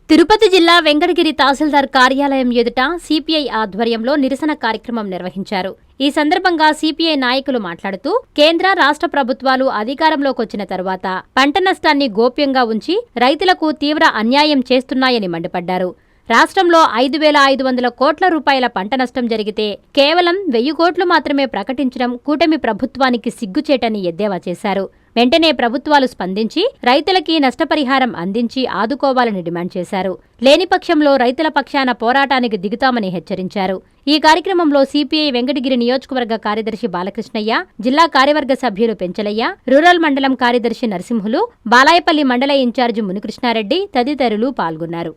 తిరుపతి జిల్లా వెంకటగిరి తహసీల్దార్ కార్యాలయం ఎదుట సిపిఐ ఆధ్వర్యంలో నిరసన కార్యక్రమం నిర్వహించారు. ఈ సందర్భంగా సిపిఐ నాయకులు మాట్లాడుతూ కేంద్ర రాష్ట్ర ప్రభుత్వాలు అధికారంలోకొచ్చిన తరువాత పంట నష్టాన్ని గోప్యంగా ఉంచి రైతులకు తీవ్ర అన్యాయం చేస్తున్నాయని మండిపడ్డారు. రాష్ట్రంలో 5,500 కోట్ల రూపాయల పంట నష్టం జరిగితే కేవలం 1,000 కోట్లు మాత్రమే ప్రకటించడం కూటమి ప్రభుత్వానికి సిగ్గుచేటని ఎద్దేవా చేశారు. వెంటనే ప్రభుత్వాలు స్పందించి రైతులకి నష్టపరిహారం అందించి ఆదుకోవాలని డిమాండ్ చేశారు. లేని పక్షంలో రైతుల పక్షాన పోరాటానికి దిగుతామని హెచ్చరించారు. ఈ కార్యక్రమంలో సిపిఐ వెంకటగిరి నియోజకవర్గ కార్యదర్శి బాలకృష్ణయ్య, జిల్లా కార్యవర్గ సభ్యులు పెంచలయ్య, రూరల్ మండలం కార్యదర్శి నరసింహులు, బాలాయపల్లి మండల ఇన్ఛార్జి మునికృష్ణారెడ్డి తదితరులు పాల్గొన్నారు.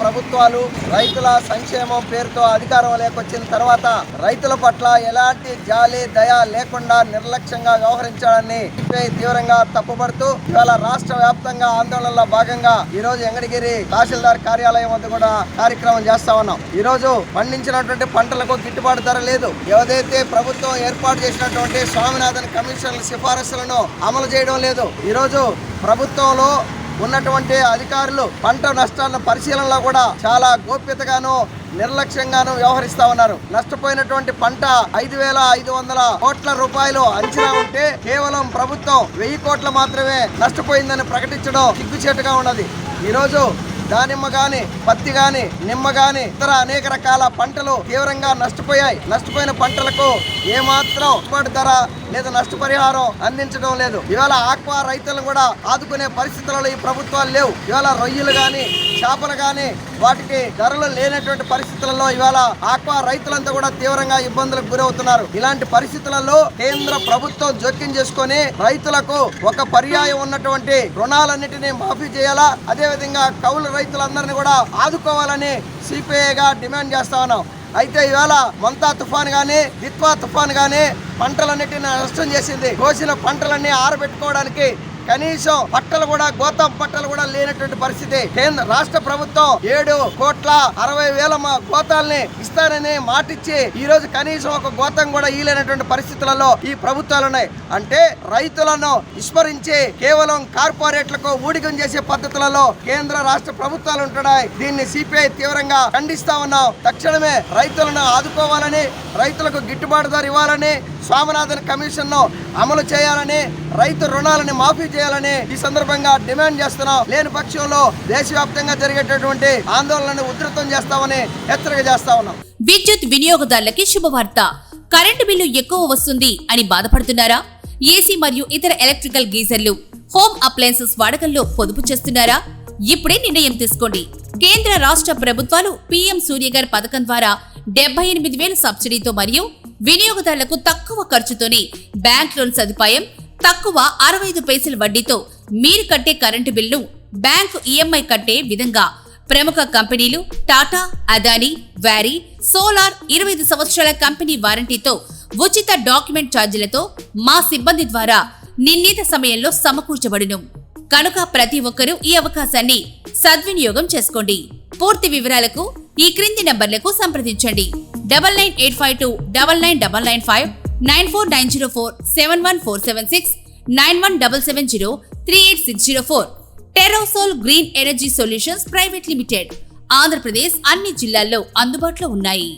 ప్రభుత్వాలు రైతుల సంక్షేమం పేరుతో అధికారంలోకి వచ్చిన తర్వాత రైతుల పట్ల ఎలాంటి జాలి దయ లేకుండా నిర్లక్ష్యంగా వ్యవహరించాలని తీవ్రంగా తప్పుపడుతూ ఇవాళ రాష్ట్ర వ్యాప్తంగా ఆందోళనలో భాగంగా ఈ రోజు వెంకటగిరి తహసీల్దార్ కార్యాలయం వద్ద కూడా కార్యక్రమం చేస్తా ఉన్నాం. ఈ రోజు పండించినటువంటి పంటలకు గిట్టుబాటు ధర లేదు. ఏదైతే ప్రభుత్వం ఏర్పాటు చేసినటువంటి స్వామినాథన్ కమిషన్ సిఫారసులను అమలు చేయడం లేదు. ఈ రోజు ప్రభుత్వంలో ఉన్నటువంటి అధికారులు పంట నష్టాల పరిశీలనలో కూడా చాలా గోప్యతగాను నిర్లక్ష్యంగాను వ్యవహరిస్తా ఉన్నారు. నష్టపోయినటువంటి పంట 5,500 కోట్ల రూపాయలు అంచనా ఉంటే కేవలం ప్రభుత్వం 1,000 కోట్ల మాత్రమే నష్టపోయిందని ప్రకటించడం సిగ్గుచేటుగా ఉన్నది. ఈరోజు దానిమ్మ గాని, పత్తి గాని, నిమ్మ గాని, ఇతర అనేక రకాల పంటలు తీవ్రంగా నష్టపోయాయి. నష్టపోయిన పంటలకు ఏమాత్రం గిట్టుబాటు ధర లేదా నష్టపరిహారం అందించడం లేదు. ఇవాళ ఆక్వా రైతులను కూడా ఆదుకునే పరిస్థితులలో ఈ ప్రభుత్వాలు లేవు. ఇవాళ రొయ్యలు గాని, చేపలు గాని వాటికి ధరలు లేనటువంటి పరిస్థితులలో ఇవాళ ఆక్వా రైతులంతా కూడా తీవ్రంగా ఇబ్బందులకు గురవుతున్నారు. ఇలాంటి పరిస్థితులలో కేంద్ర ప్రభుత్వం జోక్యం చేసుకుని రైతులకు ఒక పర్యాయం ఉన్నటువంటి రుణాలన్నిటినీ మాఫీ చేయాలా, అదేవిధంగా కౌలు రైతులందరినీ కూడా ఆదుకోవాలని సిపిఐగా డిమాండ్ చేస్తా ఉన్నాం. అయితే ఇవాళ మొంతా తుఫాన్ గాని, దిత్వా తుఫాన్ గాని పంటలన్నిటిని నష్టం చేసింది. కోసిన పంటలన్నీ ఆరబెట్టుకోవడానికి కనీసం పట్టలు కూడా, గోతం పట్టలు కూడా లేనటువంటి పరిస్థితి. కేంద్ర రాష్ట్ర ప్రభుత్వం 7,60,000 గోతాలని ఇస్తానని మాటిచ్చి ఈ రోజు కనీసం ఒక గోతం కూడా ఇయ్యలేనటువంటి పరిస్థితులలో ఈ ప్రభుత్వాలు ఉన్నాయి. అంటే రైతులను విస్మరించి కేవలం కార్పొరేట్లకు ఊడిగం చేసే పద్ధతులలో కేంద్ర రాష్ట్ర ప్రభుత్వాలు ఉంటున్నాయి. దీన్ని సిపిఐ తీవ్రంగా ఖండిస్తా ఉన్నాం. తక్షణమే రైతులను ఆదుకోవాలని, రైతులకు గిట్టుబాటు ధర ఇవ్వాలని, స్వామినాథన్ కమిషన్ ను అమలు చేయాలని, రైతు రుణాలను మాఫీ చేయాలని ఈ సందర్భంగా డిమాండ్ చేస్తున్నాం. లేని పక్షంలో దేశవ్యాప్తంగా జరిగేటటువంటి ఆందోళనను ఉధృతం చేస్తామని హెచ్చరిక చేస్తా ఉన్నాం. విద్యుత్ వినియోగదారులకి శుభవార్త. కరెంటు బిల్లు ఎక్కువ వస్తుంది అని బాధపడుతున్నారా? ఏసీ మరియు ఇతర ఎలక్ట్రికల్ గీజర్లు, హోమ్ అప్లయన్సెస్ వాడకంలో పొదుపు చేస్తున్నారా? ఇప్పుడే నిర్ణయం తీసుకోండి. కేంద్ర రాష్ట్ర ప్రభుత్వాలు పీఎం సూర్యఘర్ పథకం ద్వారా 78,000 సబ్సిడీతో మరియు వినియోగదారులకు తక్కువ ఖర్చుతోనే బ్యాంక్ లోన్ సదుపాయం, తక్కువ 65 పైసల వడ్డీతో మీరు కట్టే కరెంటు బిల్లు బ్యాంకు ఈఎంఐ కట్టే విధంగా ప్రముఖ కంపెనీలు టాటా, అదానీ, వ్యారీ, సోలార్ 25 సంవత్సరాల కంపెనీ వారంటీతో ఉచిత డాక్యుమెంట్ ఛార్జీలతో మా సిబ్బంది ద్వారా నిర్ణీత సమయంలో సమకూర్చబడును. కనుక ప్రతి ఒక్కరూ ఈ అవకాశాన్ని సద్వినియోగం చేసుకోండి. పూర్తి వివరాలకు ఈ క్రింది నంబర్లకు సంప్రదించండి. 9985299995, 9490471476, 9177038604. Terosol green energy solutions private limited, Andhra Pradesh అన్ని జిల్లాల్లో అందుబాటులో ఉన్నాయి.